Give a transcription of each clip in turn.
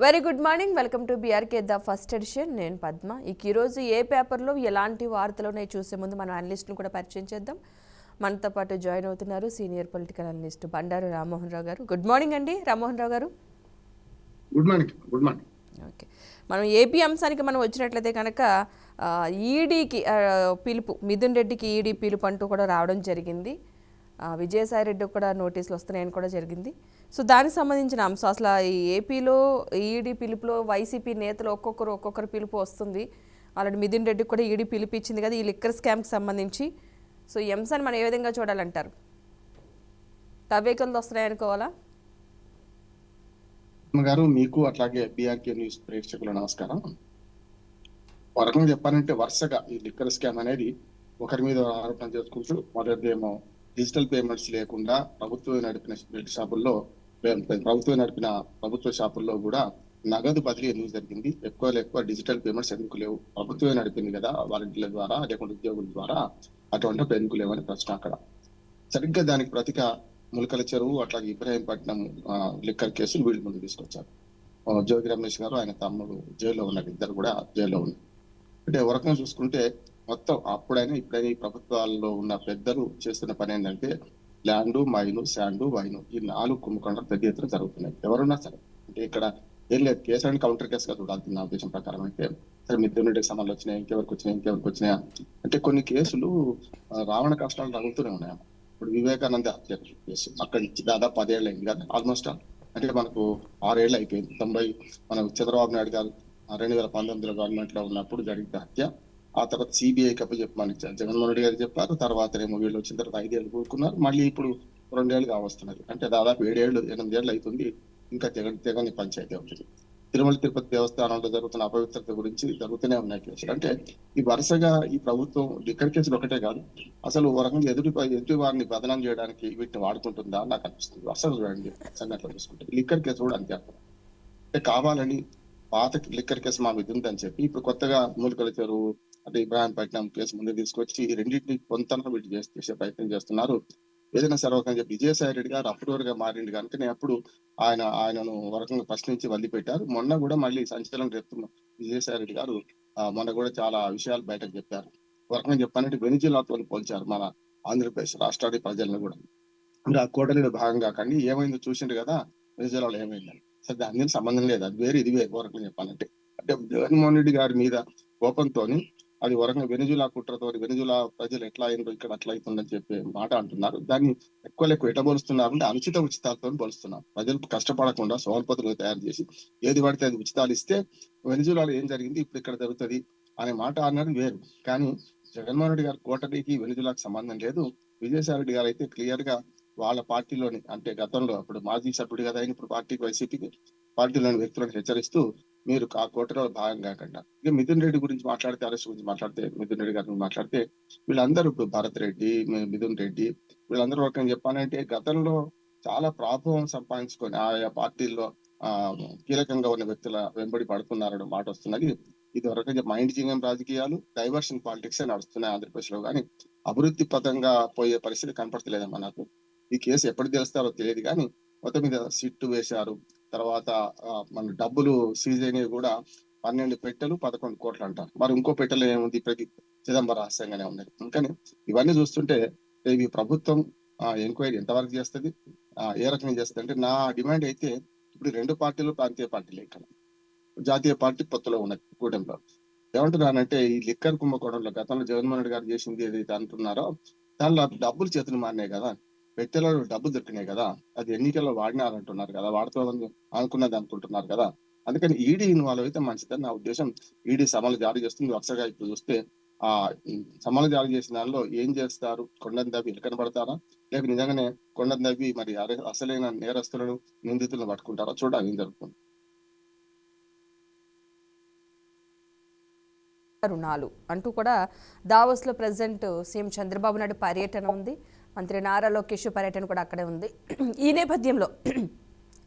Very good morning, welcome to BRK the first edition. నేను పద్మ. ఈరోజు ఏ పేపర్లో ఎలాంటి వార్తలు ఉన్నాయి చూసే ముందు మనం అనలిస్ట్ను కూడా పరిచయం చేద్దాం. మనతో పాటు జాయిన్ అవుతున్నారు senior political analyst Bandaru Rammohan Rao garu. Good morning అండి Rammohan Rao garu. Good morning. Good morning. Okay, మనం ఏపీ అంశానికి మనం వచ్చినట్లయితే కనుక ఈడీకి పిలుపు, మిథున్ రెడ్డికి ఈడీ పిలుపు అంటూ కూడా రావడం జరిగింది. విజయసాయి రెడ్డికి కూడా నోటీసులు వస్తున్నాయని కూడా జరిగింది. సో దానికి సంబంధించిన అంశం అసలు ఈ ఏపీలో ఈడీ పిలుపులో వైసీపీ నేతలు ఒక్కొక్కరు పిలుపు వస్తుంది. ఆల్రెడీ మిథున్ రెడ్డికి కూడా ఈడీ పిలుపు ఇచ్చింది కదా ఈ లిక్కర్ స్కామ్కి సంబంధించి. సో ఈ అంశాన్ని మనం ఏ విధంగా చూడాలంటారు? తవ్వేకలు వస్తున్నాయనుకోవాలా? గారు, మీకు అట్లాగే బీఆర్కే న్యూస్ ప్రేక్షకుల నమస్కారం. ఒక రకంగా చెప్పాలంటే వరుసగా ఈ లిక్కర్ స్కామ్ అనేది ఒకరి మీద ఆరోపణ చేసుకుంటూ, మొదటిదేమో డిజిటల్ పేమెంట్స్ లేకుండా ప్రభుత్వం నడిపిన ప్రభుత్వ షాపుల్లో కూడా నగదు బదిలీ ఎందుకు జరిగింది, ఎక్కువ డిజిటల్ పేమెంట్స్ ఎందుకు లేవు, ప్రభుత్వమే నడిపింది కదా వాలంటీర్ల ద్వారా లేకుంటే ఉద్యోగుల ద్వారా, అటువంటి ఎందుకు లేవని ప్రశ్న అక్కడ. సరిగ్గా దానికి ప్రతిగా ములకల చెరువు అట్లాగే ఇబ్రాహీంపట్నం లిక్కర్ కేసులు వీళ్ళ ముందు తీసుకొచ్చారు. జోగి రమేష్ గారు ఆయన తమ్ముడు జైల్లో ఉన్నారు, ఇద్దరు కూడా జైల్లో ఉన్నారు. అంటే ఒక రకంగా చూసుకుంటే మొత్తం అప్పుడైనా ఇప్పుడైనా ఈ ప్రభుత్వాల్లో ఉన్న పెద్దలు చేస్తున్న పని ఏంటంటే ల్యాండు, మైను, శాండు, వైను ఈ 4 కుంభకోణాలు పెద్ద ఎత్తున జరుగుతున్నాయి. ఎవరున్నా సరే అంటే ఇక్కడ ఏం లేదు, కేసు అని కౌంటర్ కేసుగా చూడాలి నా ఉద్దేశం ప్రకారం. అయితే సరే మిథున్ రెడ్డికి సంబంధాలు వచ్చినాయి, ఇంకెవరికి వచ్చినాయా అంటే కొన్ని కేసులు రావణ కష్టాలు తగులుతూనే ఉన్నాయి. ఇప్పుడు వివేకానంద హత్య కేసు అక్కడి నుంచి దాదాపు 10 ఏళ్ళు అయింది కదా, ఆల్మోస్ట్ అంటే మనకు 6 ఏళ్ళు అయిపోయింది. మన చంద్రబాబు నాయుడు గారు 2019 గవర్నమెంట్ లో ఉన్నప్పుడు జరిగిన హత్య. ఆ తర్వాత సిబిఐ కప్పు చెప్పమని జగన్మోహన్ రెడ్డి గారు చెప్పారు. తర్వాత ఏమో వీళ్ళు వచ్చిన తర్వాత 5 ఏళ్ళు కూరుకున్నారు. మళ్ళీ ఇప్పుడు 2 ఏళ్ళు కావస్తున్నది. అంటే దాదాపు 7 ఏళ్ళు 8 ఏళ్ళు అవుతుంది. ఇంకా తెగని పంచాయతీ అవుతుంది. తిరుమల తిరుపతి దేవస్థానంలో జరుగుతున్న అపవిత్రత గురించి జరుగుతూనే ఉన్నాయి కేసులు. అంటే ఈ వరుసగా ఈ ప్రభుత్వం లిక్కర్ కేసులు ఒకటే కాదు, అసలు ఒక రకంగా ఎదుటి వారిని బదనాం చేయడానికి వీటిని వాడుకుంటుందా నాకు అనిపిస్తుంది. అసలు చూడండి సంఘటనలు చూసుకుంటే లిక్కర్ కేసు కూడా అంతే. అంటే కావాలని పాత లిక్కర్ కేసు మా మీద ఉందని చెప్పి ఇప్పుడు కొత్తగా మూలికల చెరువు అంటే ఇబ్రాహీంపట్నం కేసు ముందు తీసుకొచ్చి ఈ రెండింటిని కొంత వీటి చేసే ప్రయత్నం చేస్తున్నారు. ఏదైనా సర్వకం చెప్పి విజయసాయి రెడ్డి గారు అప్రూవర్గా మారింది కనుక అప్పుడు ఆయనను వరకంగా ప్రశ్నించి వదిలిపెట్టారు. మొన్న కూడా మళ్ళీ సంచలనం రేపుతున్న విజయసాయి రెడ్డి గారు మొన్న కూడా చాలా విషయాలు బయటకు చెప్పారు. వరకంగా చెప్పాలంటే వెనిజులాతో పోల్చారు మన ఆంధ్రప్రదేశ్ రాష్ట్రానికి ప్రజలను కూడా. ఇంకా ఆ కూటమిలో భాగంగా కానీ ఏమైందో చూసిండు కదా వెనిజులాలో ఏమైందని. సరే దాని సంబంధం లేదు, అది వేరే ఇది వేరే. వరకంగా చెప్పాలంటే అంటే జగన్మోహన్ రెడ్డి గారి మీద కోపంతో అది వరంగా వెనిజులా కుట్రతో వెనిజులా ప్రజలు ఎట్లా అయిందో ఇక్కడ అట్లా అవుతుందని చెప్పే మాట అంటున్నారు. దాన్ని ఎక్కువ ఎట్లా పోలుస్తున్నారు అంటే ఉచితాలతో పోలుస్తున్నారు. ప్రజలు కష్టపడకుండా సోల్పతులు తయారు చేసి ఏది పడితే అది ఉచితాలు ఇస్తే వెనిజులాలో ఏం జరిగింది ఇప్పుడు ఇక్కడ జరుగుతుంది అనే మాట అన్నది వేరు. కానీ జగన్మోహన్ రెడ్డి గారి కోటరీకి వెనిజులాకి సంబంధం లేదు. విజయసాయి రెడ్డి గారు అయితే క్లియర్ గా వాళ్ళ పార్టీలోని అంటే గతంలో అప్పుడు మాజీ సభ్యుడు కదా ఆయన, ఇప్పుడు వైసీపీకి పార్టీలోని వ్యక్తులను హెచ్చరిస్తూ మీరు ఆ కోటలో భాగం కాకుండా. ఇక మిథున్ రెడ్డి గురించి మాట్లాడితే, అరెస్ట్ గురించి మాట్లాడితే, మిథున్ రెడ్డి గారి గురించి మాట్లాడితే వీళ్ళందరూ ఇప్పుడు భరత్ రెడ్డి, మిథున్ రెడ్డి వీళ్ళందరూ ఒక చెప్పాలంటే గతంలో చాలా ప్రాభవం సంపాదించుకొని ఆయా పార్టీల్లో కీలకంగా ఉన్న వ్యక్తుల వెంబడి పడుతున్నారని మాట వస్తున్నది. ఇది ఒక రకంగా మైండ్ జింగం రాజకీయాలు, డైవర్షన్ పాలిటిక్స్ నడుస్తున్నాయి ఆంధ్రప్రదేశ్ లో. కానీ అభివృద్ధి పదంగా పోయే పరిస్థితి కనపడతలేదమ్మా నాకు. ఈ కేసు ఎప్పుడు తెలుస్తారో తెలియదు కానీ మొత్తం మీద సిట్టు వేశారు. తర్వాత మన డబ్బులు సీజ్ అయినవి కూడా 12 పెట్టెలు 11 కోట్లు అంటారు. మరి ఇంకో పెట్టెలు ఏముంది ఇప్పటికి చిదంబర రహస్యంగానే ఉన్నది. కానీ ఇవన్నీ చూస్తుంటే ఇవి ప్రభుత్వం ఎంక్వైరీ ఎంతవరకు చేస్తుంది, ఏ రకంగా చేస్తుంది అంటే నా డిమాండ్ అయితే ఇప్పుడు 2 పార్టీలు ప్రాంతీయ పార్టీలు, ఇక్కడ జాతీయ పార్టీ పొత్తులో ఉన్నది కూటమిలో. ఏమంటున్నానంటే ఈ లిక్కర్ కుంభకోణంలో గతంలో జగన్మోహన్ రెడ్డి గారు చేసింది ఏదైతే అంటున్నారో దానిలో డబ్బులు చేతులు మారినాయి కదా, పెట్టెలలో డబ్బులు దొరికినాయి కదా, అది ఎన్నికల్లో వాడినారంటున్నారు కదా, వాడుతోందని అనుకుంటున్నారు కదా. అందుకని ఈడీ ఇన్వాల్వ్ అయితే మంచిదని నా ఉద్దేశం. ఈడీ సమన్లు జారీ చేస్తుంది. వరుసగా ఇప్పుడు చూస్తే ఆ సమన్లు జారీ చేసిన దానిలో ఏం చేస్తారు, కొండను దవ్వి కనబడతారా లేక నిజంగానే కొండను దవ్వి మరి అసలైన నేరస్తులను నిందితులను పట్టుకుంటారా చూడాలి ఏం జరుగుతుంది. రుణాలు అంటూ కూడా దావోస్లో ప్రెసిడెంట్ సీఎం చంద్రబాబు నాయుడు పర్యటన ఉంది. మంత్రి నారా లోకేష్ పర్యటన కూడా అక్కడే ఉంది. ఈ నేపథ్యంలో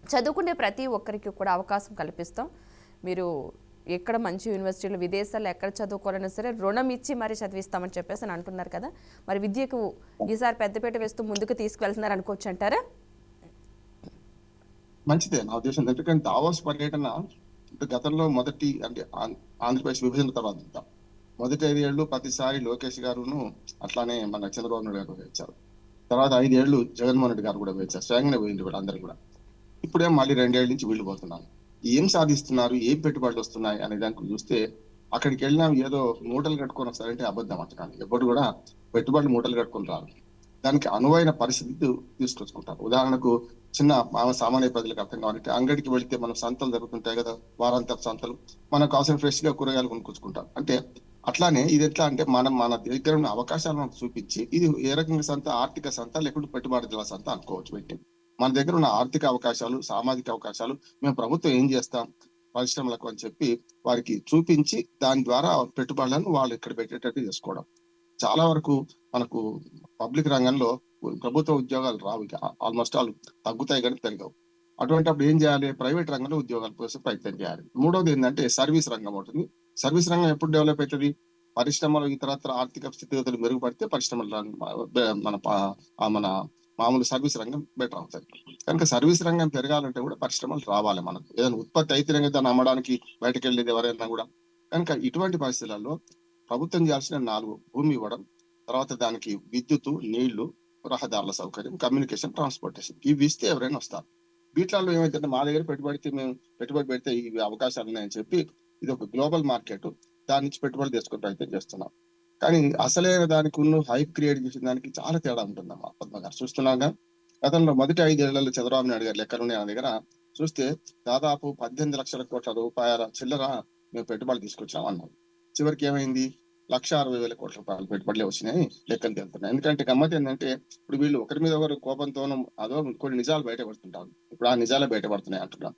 చదువుకునే ప్రతి ఒక్కరికి కూడా అవకాశం కల్పిస్తాం, మీరు ఎక్కడ మంచి యూనివర్సిటీలు విదేశాల్లో ఎక్కడ చదువుకోవాలన్నా సరే రుణం ఇచ్చి మరీ చదివిస్తామని చెప్పేసి అని అంటున్నారు కదా. మరి విద్యకు ఈసారి పెద్దపీట వేస్తూ ముందుకు తీసుకువెళ్తున్నారు అనుకోవచ్చు అంటారా? మంచిదే నా ఉద్దేశం. ఎందుకంటే దావోస్ పర్యటన అంటే గతంలో మొదటి అంటే ఆంధ్రప్రదేశ్ విభజన తర్వాత మొదటి 5 ఏళ్ళు ప్రతిసారి లోకేష్ గారును అట్లానే మన చంద్రబాబు నాయుడు గారు వచ్చారు. తర్వాత 5 ఏళ్ళు జగన్మోహన్ రెడ్డి గారు కూడా వచ్చారు. స్వయంగానే పోయింది కూడా అందరు కూడా. ఇప్పుడేం మళ్ళీ 2 ఏళ్ల నుంచి వీళ్ళు పోతున్నారు. ఏం సాధిస్తున్నారు? ఏం పెట్టుబడులు వస్తున్నాయి అనే దానికి చూస్తే అక్కడికి వెళ్ళినా ఏదో మూటలు కట్టుకొని వస్తారంటే అబద్ధం అంటున్నాను. ఎప్పుడు కూడా పెట్టుబడులు మూటలు కట్టుకొని రారు. దానికి అనువైన పరిస్థితి తీసుకొచ్చుకుంటారు. ఉదాహరణకు చిన్న సామాన్య ప్రజలకు అర్థం కావాలంటే అంగడికి వెళితే మనం సంతలు జరుగుతుంటాయి కదా, వారాంతపు సంతలు. మనకు కావాల్సిన ఫ్రెష్ గా కూరగాయలు కొనుక్కొచ్చుకుంటాం. అంటే అట్లానే ఇది ఎట్లా అంటే మనం మన దగ్గర ఉన్న అవకాశాలను చూపించి ఇది ఏ రకంగా సంత, ఆర్థిక సంత లేకుంటే పెట్టుబడుల సంత అనుకోవచ్చు పెట్టి. మన దగ్గర ఉన్న ఆర్థిక అవకాశాలు, సామాజిక అవకాశాలు, మేము ప్రభుత్వం ఏం చేస్తాం పరిశ్రమలకు అని చెప్పి వారికి చూపించి దాని ద్వారా పెట్టుబడులను వాళ్ళు ఇక్కడ పెట్టేటట్టు చేసుకోవడం. చాలా వరకు మనకు పబ్లిక్ రంగంలో ప్రభుత్వ ఉద్యోగాలు రావు, ఇక ఆల్మోస్ట్ ఆల్ తగ్గుతాయి కానీ పెరగవు. అటువంటిప్పుడు ఏం చేయాలి? ప్రైవేట్ రంగంలో ఉద్యోగాల కోసం ప్రయత్నం చేయాలి. మూడోది ఏంటంటే సర్వీస్ రంగం ఉంటుంది. సర్వీస్ రంగం ఎప్పుడు డెవలప్ అవుతుంది? పరిశ్రమలు ఇతరత్ర ఆర్థిక స్థితిగతులు మెరుగుపడితే పరిశ్రమల మన మామూలు సర్వీస్ రంగం బెటర్ అవుతుంది. కనుక సర్వీస్ రంగం పెరగాలంటే కూడా పరిశ్రమలు రావాలి. మనకు ఏదైనా ఉత్పత్తి అయితేనే దాన్ని అమ్మడానికి బయటకు వెళ్ళేది ఎవరైనా కూడా. కనుక ఇటువంటి పరిస్థితులలో ప్రభుత్వం చేయాల్సిన 4 భూమి ఇవ్వడం, తర్వాత దానికి విద్యుత్, నీళ్లు, రహదారుల సౌకర్యం, కమ్యూనికేషన్, ట్రాన్స్పోర్టేషన్ ఇవి ఇస్తే ఎవరైనా వస్తారు. వీటిలలో ఏమైతుందంటే మా దగ్గర పెట్టుబడి పెడితే ఈ అవకాశాలు ఉన్నాయని చెప్పి ఇది ఒక గ్లోబల్ మార్కెట్, దాని నుంచి పెట్టుబడి తెచ్చుకునే ప్రయత్నం చేస్తున్నాం. కానీ అసలైన దానికి ఉన్న హైప్ క్రియేట్ చేసిన దానికి చాలా తేడా ఉంటుందమ్మా పద్మ గారు. చూస్తున్నాగా గతంలో మొదటి 5 ఏళ్లలో చంద్రబాబు నాయుడు గారు లెక్కలున్నాయి నా దగ్గర చూస్తే దాదాపు 18 లక్షల కోట్ల రూపాయల చిల్లర మేము పెట్టుబడులు తీసుకొచ్చాం అన్నారు. చివరికి ఏమైంది? 1,60,000 కోట్ల రూపాయలు పెట్టుబడులే వచ్చినాయి లెక్కలు తెలుతున్నాయి. ఎందుకంటే గమ్మత్ ఏంటంటే ఇప్పుడు వీళ్ళు ఒకరి మీద ఒకరు కోపంతోనూ అదో కొన్ని నిజాలు బయటపడుతుంటారు. ఇప్పుడు ఆ నిజాలే బయటపడుతున్నాయి అంటున్నాం.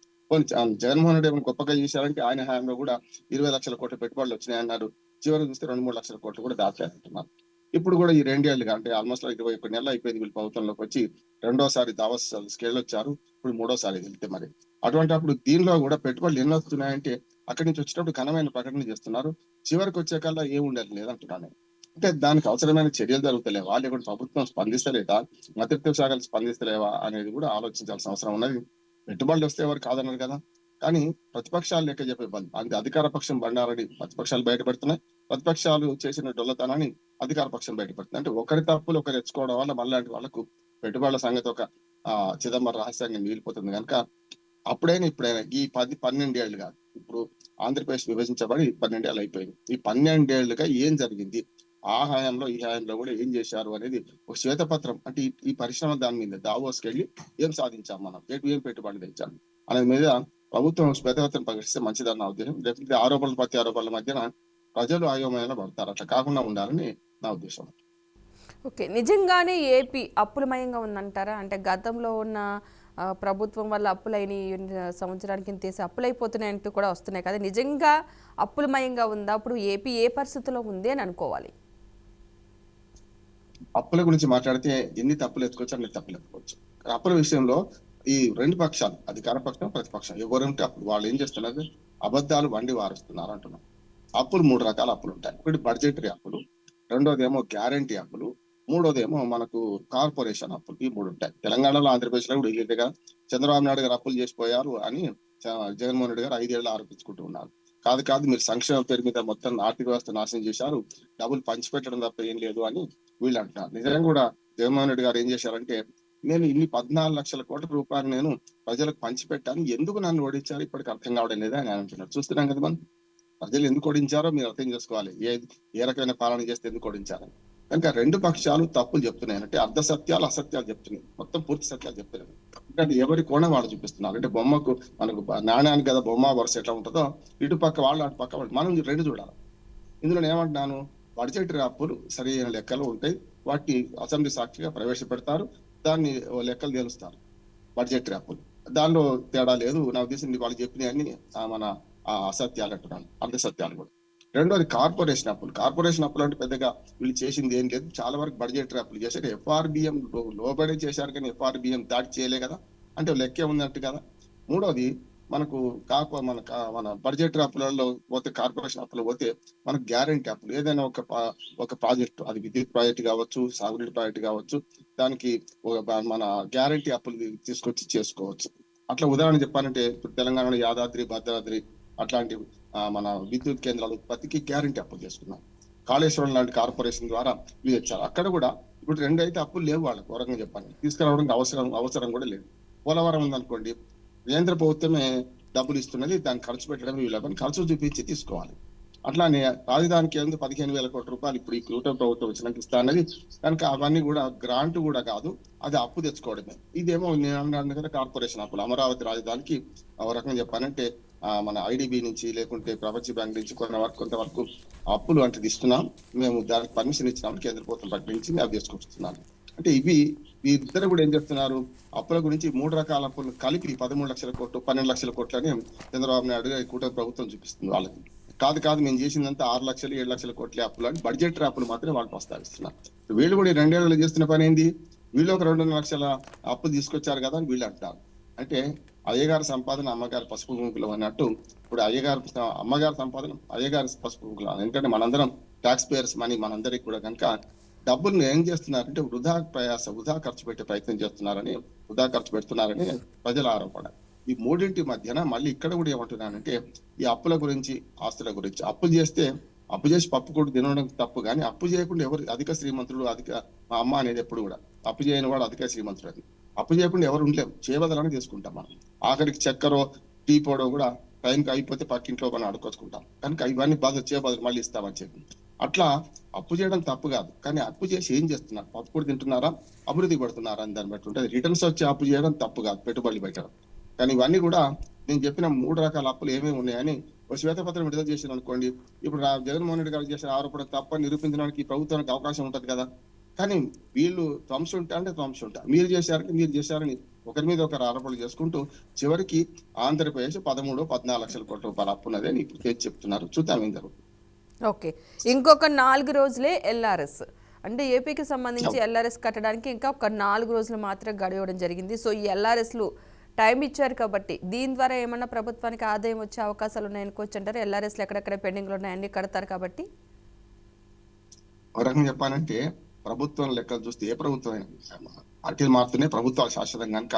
జగన్మోహన్ రెడ్డి ఏమైనా గొప్పగా చేశారంటే ఆయన హయాంలో కూడా 20 లక్షల కోట్ల పెట్టుబడులు వచ్చినాయి అన్నారు. చివరికి చూస్తే 2-3 లక్షల కోట్లు కూడా దాచారంటున్నారు. ఇప్పుడు కూడా ఈ 2 ఏళ్లుగా అంటే ఆల్మోస్ట్ 21 నెలలు అయిపోయింది వీళ్ళు ప్రభుత్వంలోకి వచ్చి. రెండోసారి దావోస్ స్కేల్ వచ్చారు. ఇప్పుడు మూడోసారి వెళ్తే మరి అటువంటిప్పుడు దీనిలో కూడా పెట్టుబడులు ఎన్ని వస్తున్నాయంటే అక్కడి నుంచి వచ్చేటప్పుడు ఘనమైన ప్రకటన చేస్తున్నారు. చివరికి వచ్చే కల్లా ఏం ఉండదు లేదంటున్నాను. అంటే దానికి అవసరమైన చర్యలు జరుగుతలేవా, లేకుంటే ప్రభుత్వం స్పందిస్తలేదా, మంత్రిత్వ శాఖలు స్పందిస్తలేవా అనేది కూడా ఆలోచించాల్సిన అవసరం ఉన్నది. పెట్టుబడులు వస్తే ఎవరు కాదన్నారు కదా. కానీ ప్రతిపక్షాలు లెక్క చెప్పే అది అధికార పక్షం బండారని ప్రతిపక్షాలు బయటపెడుతున్నాయి. ప్రతిపక్షాలు చేసిన డొల్లతనాన్ని అధికార పక్షం బయటపెడుతుంది. అంటే ఒకరి తప్పులు ఒకరు తెచ్చుకోవడం వల్ల మళ్ళాంటి వాళ్ళకు పెట్టుబడుల సంగతి ఒక చిదంబరం రహస్యంగా మిగిలిపోతుంది. కనుక అప్పుడైనా ఇప్పుడైనా ఈ 10-12 ఏళ్ళు కాదు, ఇప్పుడు ఆంధ్రప్రదేశ్ విభజించబడి 12 ఏళ్ళు అయిపోయింది. ఈ 12 ఏళ్లుగా ఏం జరిగింది, ఆ హయాంలో ఈ హయాంలో కూడా ఏం చేశారు అనేది ఒక శ్వేతపత్రం అంటే ఈ పరిశ్రమ దాని మీద దావోస్కి వెళ్ళి ఏం సాధించాం మనం, ఏం పెట్టుబడులు తెచ్చాం అనేది మీద ప్రభుత్వం శ్వేతపత్రం ప్రకటిస్తే మంచిదని నా ఉద్దేశం. లేకపోతే ఆరోపణలు ప్రతి ఆరోపణల మధ్యన ప్రజలు అయోమయంలో పడతారు. అట్లా కాకుండా ఉండాలని నా ఉద్దేశం. ఓకే, నిజంగానే ఏపీ అప్పులమయంగా ఉందంటారా? అంటే గతంలో ఉన్న ప్రభుత్వం వల్ల అప్పులైన సంవత్సరానికి తీసి అప్పులైపోతున్నాయంటూ కూడా వస్తున్నాయి కదా, నిజంగా అప్పులమయంగా ఉందా? అప్పుడు ఏపీ ఏ పరిస్థితిలో ఉంది అని అనుకోవాలి? అప్పుల గురించి మాట్లాడితే ఎన్ని తప్పులు ఎత్తుకోవచ్చు అన్ని తప్పులు ఎత్తుకోవచ్చు. అప్పుల విషయంలో ఈ 2 పక్షాలు అధికార పక్షం ప్రతిపక్షం ఎవరుంటే అప్పుడు వాళ్ళు ఏం చేస్తున్నారు? అబద్ధాలు వండి వారుస్తున్నారు అంటున్నాం. అప్పులు 3 రకాల అప్పులు ఉంటాయి. ఒకటి బడ్జెటరీ అప్పులు, రెండోది ఏమో గ్యారంటీ అప్పులు, మూడోది ఏమో మనకు కార్పొరేషన్ అప్పులు. ఈ 3 ఉంటాయి. తెలంగాణలో ఆంధ్రప్రదేశ్ లో కూడా ఇల్లీగా చంద్రబాబు నాయుడు గారు అప్పులు చేసిపోయారు అని జగన్మోహన్ రెడ్డి గారు 5 ఏళ్ళు ఆరోపించుకుంటూ ఉన్నారు. కాదు మీరు సంక్షేమ పేరు మీద మొత్తం ఆర్థిక వ్యవస్థ నాశనం చేశారు, డబ్బులు పంచిపెట్టడం తప్ప ఏం లేదు అని వీళ్ళు అంటున్నారు. నిజంగా కూడా జగన్మోహన్ రెడ్డి గారు ఏం చేశారంటే నేను ఇన్ని 14 లక్షల కోట్ల రూపాయలు నేను ప్రజలకు పంచిపెట్టాను, ఎందుకు నన్ను ఓడించారు ఇప్పటికి అర్థం కావడం లేదా అని అంటున్నారు. చూస్తున్నాం కదా మనం ప్రజలు ఎందుకు ఓడించారో మీరు అర్థం చేసుకోవాలి. ఏ రకమైన పాలన చేస్తే ఎందుకు ఓడించారని. కనుక 2 పక్షాలు తప్పులు చెప్తున్నాయి. అంటే అర్ధ సత్యాలు అసత్యాలు చెప్తున్నాయి, మొత్తం పూర్తి సత్యాలు చెప్తున్నాయి. ఎందుకంటే ఎవరి కోణం వాళ్ళు చూపిస్తున్నారు. అంటే బొమ్మకు మనకు నాణ్యానికి కదా బొమ్మ వరుస ఎట్లా ఉంటుందో ఇటు పక్క వాళ్ళు అటు పక్క వాళ్ళు మనం 2 చూడాలి. ఇందులో ఏమంటున్నాను, బడ్జెటరీ అప్పులు సరైన లెక్కలు ఉంటాయి, వాటిని అసెంబ్లీ సాక్షిగా ప్రవేశపెడతారు, దాన్ని లెక్కలు తేలుస్తారు. బడ్జెటరీ అప్పులు దానిలో తేడా లేదు. నా ఉద్దేశం వాళ్ళు చెప్పినవన్నీ మన అసత్యాలు అంటున్నాను, అర్ధ సత్యాలు కూడా. రెండోది కార్పొరేషన్ అప్పులు. కార్పొరేషన్ అప్పులు అంటే పెద్దగా వీళ్ళు చేసింది ఏం లేదు, చాలా వరకు బడ్జెటరీ అప్పులు చేశారు. FRBM లోబడే చేశారు కానీ FRBM దాటి చేయలే కదా, అంటే లెక్కే ఉన్నట్టు కదా. మూడోది మనకు మన బడ్జెటరీ అప్పులలో పోతే, కార్పొరేషన్ అప్పులు పోతే మనకు గ్యారంటీ అప్పులు. ఏదైనా ఒక ప్రాజెక్టు, అది విద్యుత్ ప్రాజెక్ట్ కావచ్చు, సాగునీటి ప్రాజెక్ట్ కావచ్చు, దానికి మన గ్యారంటీ అప్పులు తీసుకొచ్చి చేసుకోవచ్చు. అట్లా ఉదాహరణ చెప్పాలంటే ఇప్పుడు తెలంగాణలో యాదాద్రి భద్రాద్రి అట్లాంటి మన విద్యుత్ కేంద్రాల ఉత్పత్తికి గ్యారంటీ అప్పులు చేసుకున్నాం. కాళేశ్వరం లాంటి కార్పొరేషన్ ద్వారా ఇవి తెచ్చారు. అక్కడ కూడా ఇప్పుడు 2 అయితే అప్పులు లేవు వాళ్ళకి, ఒక రకంగా చెప్పాలి, తీసుకురావడానికి అవసరం కూడా లేదు. పోలవరం ఉందనుకోండి, కేంద్ర ప్రభుత్వమే డబ్బులు ఇస్తున్నది, దాన్ని ఖర్చు పెట్టడం వీళ్ళని ఖర్చు చూపించి తీసుకోవాలి. అట్లానే రాజధానికి ఏముంది 15,000 కోట్ల రూపాయలు ఇప్పుడు ఈ కూటమి ప్రభుత్వం వచ్చినాక ఇస్తా అన్నది. కనుక అవన్నీ కూడా గ్రాంట్ కూడా కాదు, అది అప్పు తెచ్చుకోవడమే. ఇదేమో నేను అన్నాను కదా కార్పొరేషన్ అప్పులు. అమరావతి రాజధానికి ఒక రకంగా చెప్పాలంటే మన ఐడిబి నుంచి లేకుంటే ప్రపంచ బ్యాంక్ నుంచి కొంతవరకు అప్పులు అంటే ఇస్తున్నాం, మేము దానికి పర్మిషన్ ఇచ్చినాం, కేంద్ర ప్రభుత్వం ప్రకటించి అవి తీసుకొస్తున్నాం. అంటే వీరిద్దరు కూడా ఏం చెప్తున్నారు, అప్పుల గురించి 3 రకాల అప్పులు కలిపి 13 లక్షల కోట్లు 12 లక్షల కోట్లని చంద్రబాబు నాయుడు కూటమి ప్రభుత్వం చూపిస్తుంది వాళ్ళకి. కాదు మేము చేసిందంతా 6 లక్షలు 7 లక్షల కోట్ల అప్పులు అని బడ్జెట్ అప్పులు మాత్రమే వాళ్ళు ప్రస్తావిస్తున్నారు. వీళ్ళు కూడా 2 ఏళ్ళు చేస్తున్న పని ఏంది, వీళ్ళు ఒక 2 లక్షల అప్పులు తీసుకొచ్చారు కదా అని వీళ్ళు అంటారు. అంటే అయ్యగారి సంపాదన అమ్మగారి పసుపు కుంకులు అన్నట్టు ఇప్పుడు అమ్మగారి సంపాదన అయ్యగారి పసుపు కుంకులు. ఎందుకంటే మనందరం ట్యాక్స్ పేయర్స్ మనీ మనందరికి కూడా కనుక డబ్బులు ఏం చేస్తున్నారంటే వృధా ఖర్చు పెట్టే ప్రయత్నం చేస్తున్నారని, వృధా ఖర్చు పెడుతున్నారని ప్రజల ఆరోపణ. ఈ మూడింటి మధ్యన మళ్ళీ ఇక్కడ కూడా ఏమంటున్నానంటే ఈ అప్పుల గురించి ఆస్తుల గురించి, అప్పు చేసి పప్పు కూడా తినడం తప్పు, కానీ అప్పు చేయకుండా ఎవరు అధిక శ్రీమంతుడు మా అమ్మ అనేది ఎప్పుడు కూడా అప్పు చేయని వాడు అధిక శ్రీమంతుడు. అది అప్పు చేయకుండా ఎవరు ఉండలేము, చేయబదలని తీసుకుంటాం మనం. ఆఖరికి చక్కెరో టీ పొడో కూడా టైంకి అయిపోతే పక్కింట్లో మనం అడుకొచ్చుకుంటాం. కనుక ఇవన్నీ చేయబదులు మళ్ళీ ఇస్తామని చెప్పి అట్లా అప్పు చేయడం తప్పు కాదు, కానీ అప్పు చేసి ఏం చేస్తున్నారు, పప్పు కూడా తింటున్నారా, అభివృద్ధి పడుతున్నారా అని దాన్ని బట్టి ఉంటుంది. రిటర్న్స్ వచ్చి అప్పు చేయడం తప్పు కాదు, పెట్టుబడులు పెట్టడం. కానీ ఇవన్నీ కూడా నేను చెప్పిన 3 రకాల అప్పులు ఏమేమి ఉన్నాయని ఒక శ్వేతపత్రం విడుదల చేసిన అనుకోండి, ఇప్పుడు జగన్మోహన్ రెడ్డి గారు చేసిన ఆరోపణ తప్పని నిరూపించడానికి ఈ ప్రభుత్వానికి అవకాశం ఉంటది కదా. కానీ వీళ్ళు ధ్వంసం ఉంటా మీరు చేశారని ఒకరి మీద ఒకరు ఆరోపణలు చేసుకుంటూ చివరికి ఆంధ్రప్రదేశ్ 13-14 లక్షల కోట్ల రూపాయల అప్పు ఉన్నదే ఇప్పుడు చెప్తున్నారు. చూద్దాం ఏం జరుగుతుంది. ఓకే, ఇంకొక 4 రోజులే ఎల్ఆర్ఎస్ అంటే ఏపీకి సంబంధించి ఎల్ఆర్ఎస్ కట్టడానికి ఇంకా ఒక 4 రోజులు మాత్రం గడియడం జరిగింది. సో ఈ ఎల్ఆర్ఎస్లు టైం ఇచ్చారు కాబట్టి దీని ద్వారా ఏమన్నా ప్రభుత్వానికి ఆదాయం వచ్చే అవకాశాలు ఉన్నాయనుకోవచ్చు అంటారు. ఎల్ఆర్ఎస్లు ఎక్కడెక్కడ పెండింగ్లో ఉన్నాయన్నీ కడతారు కాబట్టి. ఒక రకంగా చెప్పాలంటే ప్రభుత్వం లెక్కలు చూస్తే ఏ ప్రభుత్వం అయినా పార్టీలు మారుతూనే ప్రభుత్వాలు శాశ్వతం కనుక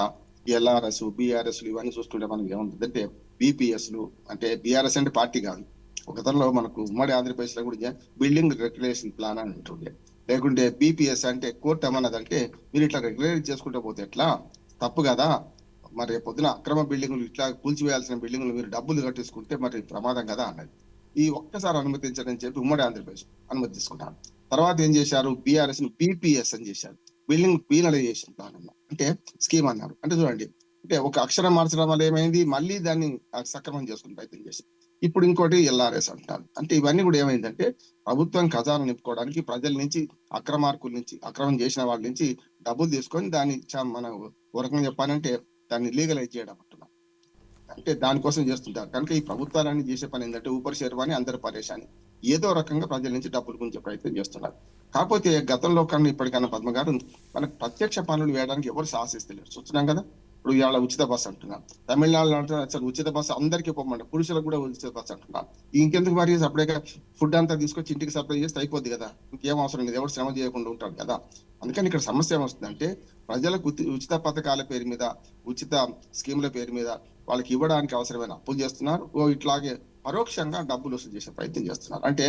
ఎల్ఆర్ఎస్ బీఆర్ఎస్ ఇవన్నీ చూసుకుంటే మనకి ఏముంటుందంటే బీపీఎస్లు అంటే బీఆర్ఎస్ అంటే పార్టీ కాదు. ఒక తరలో మనకు ఉమ్మడి ఆంధ్రప్రదేశ్ లో కూడా బిల్డింగ్ రెగ్యులేషన్ ప్లాన్ అని ఉంటుండే. లేకుంటే బీపీఎస్ అంటే కోర్టు ఏమన్నదంటే మీరు ఇట్లా రెగ్యులేట్ చేసుకుంటూ పోతే ఎట్లా, తప్పు కదా, మరి పొద్దున అక్రమ బిల్డింగ్లు ఇట్లా కూల్చివేయాల్సిన బిల్డింగ్లు మీరు డబ్బులు కట్టేసుకుంటే మరి ప్రమాదం కదా అన్నది. ఈ ఒక్కసారి అనుమతించని చెప్పి ఉమ్మడి ఆంధ్రప్రదేశ్ అనుమతి తీసుకున్నారు. తర్వాత ఏం చేశారు, బీఆర్ఎస్ ను బీపీఎస్ అని చేశారు, బిల్డింగ్ పీనలైజేషన్ ప్లాన్ అన్నారు. అంటే స్కీమ్ అన్నారు. అంటే చూడండి, అంటే ఒక అక్షరం మార్చడం వల్ల ఏమైంది, మళ్ళీ దాన్ని సక్రమం చేసుకుని ప్రయత్నం చేశారు. ఇప్పుడు ఇంకోటి ఎల్ఆర్ఎస్ అంటారు. అంటే ఇవన్నీ కూడా ఏమైందంటే ప్రభుత్వం ఖజానా నింపుకోవడానికి ప్రజల నుంచి అక్రమార్కుల నుంచి అక్రమం చేసిన వాళ్ళ నుంచి డబ్బులు తీసుకొని దాన్ని మన ఒక రకంగా చెప్పాలంటే దాన్ని లీగలైజ్ చేయడం అంటున్నారు. అంటే దానికోసం చేస్తుంటారు. కనుక ఈ ప్రభుత్వాలన్నీ చేసే పని ఏంటంటే ఊపరి శర్వాని అందరు పరేషాని, ఏదో రకంగా ప్రజల నుంచి డబ్బులు గురించే ప్రయత్నం చేస్తున్నారు. కాకపోతే గతంలో కన్నా ఇప్పటికన్నా పద్మ గారు మనకు ప్రత్యక్ష పనులు వేయడానికి ఎవరు సాహసిస్తలేరు. చూస్తున్నాం కదా, ఇప్పుడు ఇవాళ ఉచిత బస్సు అంటున్నారు. తమిళనాడులో అంటే అసలు ఉచిత బస్సు అందరికీ ఇవ్వమంట, పురుషులకు కూడా ఉచిత బస్సు అంటున్నారు. ఇంకెందుకు మరి సపరేట్గా ఫుడ్ అంతా తీసుకొచ్చి ఇంటికి సప్లై చేస్తే అయిపోద్ది కదా, ఇంకేం అవసరం లేదు, ఎవరు శ్రమ చేయకుండా ఉంటాడు కదా. అందుకని ఇక్కడ సమస్య ఏమొస్తుందంటే ప్రజలకు ఉచిత పథకాల పేరు మీద ఉచిత స్కీముల పేరు మీద వాళ్ళకి ఇవ్వడానికి అవసరమైన అప్పులు చేస్తున్నారు. ఇట్లాగే పరోక్షంగా డబ్బులు వసూలు చేసే ప్రయత్నం చేస్తున్నారు. అంటే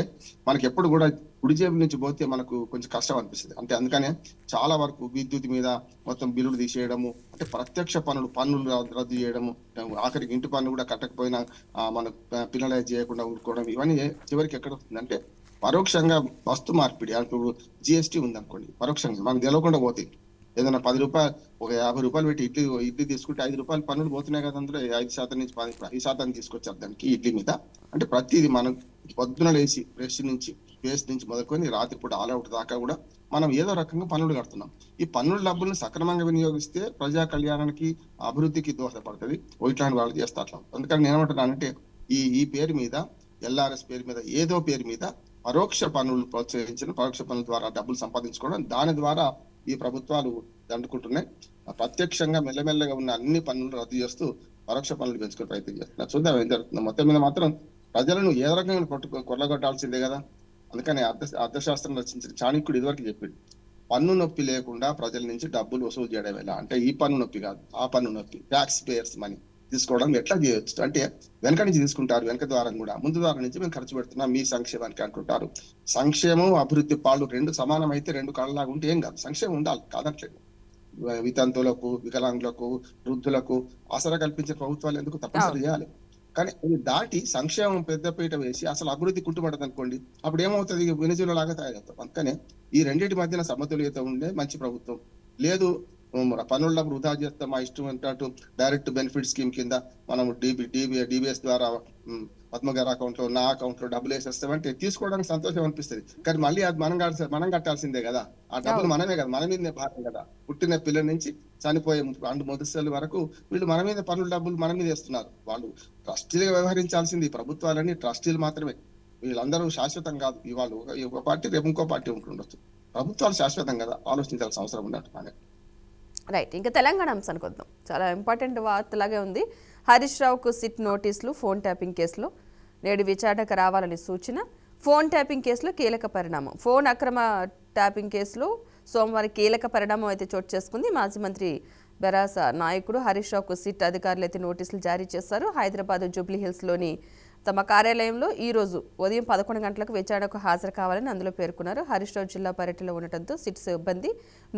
మనకి ఎప్పుడు కూడా కుడి జేబు నుంచి పోతే మనకు కొంచెం కష్టం అనిపిస్తుంది. అంటే అందుకనే చాలా వరకు విద్యుత్ మీద మొత్తం బిల్లులు తీసేయడము, అంటే ప్రత్యక్ష పన్నులు రద్దు చేయడము, ఆఖరికి ఇంటి పన్ను కూడా కట్టకపోయినా మన పిల్లలైజ్ చేయకుండా ఊరుకోవడం, ఇవన్నీ చివరికి ఎక్కడ వస్తుందంటే పరోక్షంగా వస్తు మార్పిడి. ఇప్పుడు జిఎస్టీ ఉందనుకోండి, పరోక్షంగా మనకు తెలియకుండా పోతాయి. ఏదైనా 10 రూపాయలు ఒక 50 రూపాయలు పెట్టి ఇడ్లీ తీసుకుంటే 5 రూపాయలు పన్నులు పోతున్నాయి కదా, అందులో 5% నుంచి 10% తీసుకొచ్చారు దానికి ఇడ్లీ మీద. అంటే ప్రతిదీ మనం పొద్దున లేచి బ్రష్ నుంచి పేస్ట్ నుంచి మొదలుకొని రాత్రిపూట ఆల్అవుట్ దాకా కూడా మనం ఏదో రకంగా పన్నులు కడుతున్నాం. ఈ పన్నుల డబ్బులను సక్రమంగా వినియోగిస్తే ప్రజా కళ్యాణానికి అభివృద్ధికి దోహదపడుతుంది. ఇట్లాంటి వాళ్ళు చేస్తా అట్లా. అందుకని నేను ఏమంటున్నానంటే ఈ పేరు మీద ఎల్ఆర్ఎస్ పేరు మీద ఏదో పేరు మీద పరోక్ష పన్నులు ప్రోత్సహించిన పరోక్ష పన్నుల ద్వారా డబ్బులు సంపాదించుకోవడం, దాని ద్వారా ఈ ప్రభుత్వాలు దండుకుంటున్నాయి. ప్రత్యక్షంగా మెల్లమెల్లగా ఉన్న అన్ని పన్నులు రద్దు చేస్తూ పరోక్ష పన్నులు పెంచుకునే ప్రయత్నం చేస్తున్నారు. చూద్దాం ఏం జరుగుతుంది. మొత్తం మీద మాత్రం ప్రజలను ఏ రకంగా కొల్లగొట్టాల్సిందే కదా. అందుకని అర్థశాస్త్రం రచించిన చాణక్యుడు ఇదివరకు చెప్పిండు, పన్ను నొప్పి లేకుండా ప్రజల నుంచి డబ్బులు వసూలు చేయడం ఎలా అంటే ఈ పన్ను నొప్పి కాదు, ఆ పన్ను నొప్పి, ట్యాక్స్ పేయర్స్ మనీ తీసుకోవడం ఎట్లా చేయొచ్చు అంటే వెనక నుంచి తీసుకుంటారు, వెనక ద్వారం కూడా ముందు ద్వారం నుంచి మేము ఖర్చు పెడుతున్నాం మీ సంక్షేమానికి అంటుంటారు. సంక్షేమం అభివృద్ధి పాలు రెండు సమానం అయితే రెండు కళ్ళలాగా ఉంటే ఏం కాదు, సంక్షేమం ఉండాలి కాదట్లేదు. వితంతువులకు, వికలాంగులకు, వృద్ధులకు ఆసరా కల్పించే ప్రభుత్వాలు ఎందుకు తప్పనిసరి చేయాలి. కానీ ఇది దాటి సంక్షేమం పెద్దపీట వేసి అసలు అభివృద్ధి కుంటుపడదు అనుకోండి, అప్పుడు ఏమవుతుంది, వెనుజులా లాగా తయారవుతాం. అందుకనే ఈ రెండింటి మధ్యన సమతుల్యత ఉండే మంచి ప్రభుత్వం లేదు. పనుల వృధా చేస్తాం, మా ఇష్టం అంటూ డైరెక్ట్ బెనిఫిట్ స్కీమ్ కింద మనం డిబిఎస్ ద్వారా పద్మ గారి అకౌంట్ లో, నా అకౌంట్ లో డబ్బులు వేసేస్తామంటే తీసుకోవడానికి సంతోషం అనిపిస్తుంది. కానీ మళ్ళీ అది మనం కట్టాల్సిందే కదా, ఆ డబ్బులు మనమే కదా, మన మీదనే భారం కదా. పుట్టిన పిల్లల నుంచి చనిపోయే మొదటి వరకు వీళ్ళు మన మీద పనుల డబ్బులు మన మీద వేస్తున్నారు. వాళ్ళు ట్రస్టీలుగా వ్యవహరించాల్సింది ప్రభుత్వాలని, ట్రస్టీలు మాత్రమే. వీళ్ళందరూ శాశ్వతం కాదు. ఇవాళ ఒక పార్టీ రేపు ఇంకో పార్టీ ఉంటుండొచ్చు, ప్రభుత్వాలు శాశ్వతం కదా, ఆలోచించాల్సిన అవసరం ఉన్నట్టు. రైట్, ఇంకా తెలంగాణ అంశానికి వద్దాం. చాలా ఇంపార్టెంట్ వార్తలాగే ఉంది. హరీష్ రావుకు సిట్ నోటీసులు ఫోన్ ట్యాపింగ్ కేసులో నేడు విచారణకు రావాలని సూచన. ఫోన్ ట్యాపింగ్ కేసులో కీలక పరిణామం. ఫోన్ అక్రమ ట్యాపింగ్ కేసులో సోమవారం కీలక పరిణామం అయితే చోటు చేసుకుంది. మాజీ మంత్రి బెరాస నాయకుడు హరీష్ రావుకు సిట్ అధికారులు అయితే నోటీసులు జారీ చేశారు. హైదరాబాద్ జూబ్లీ హిల్స్లోని తమ కార్యాలయంలో ఈరోజు ఉదయం 11 గంటలకు విచారణకు హాజరు కావాలని అందులో పేర్కొన్నారు. హరీష్ రావు జిల్లా పర్యటనలో ఉండటంతో సిట్ సిబ్బంది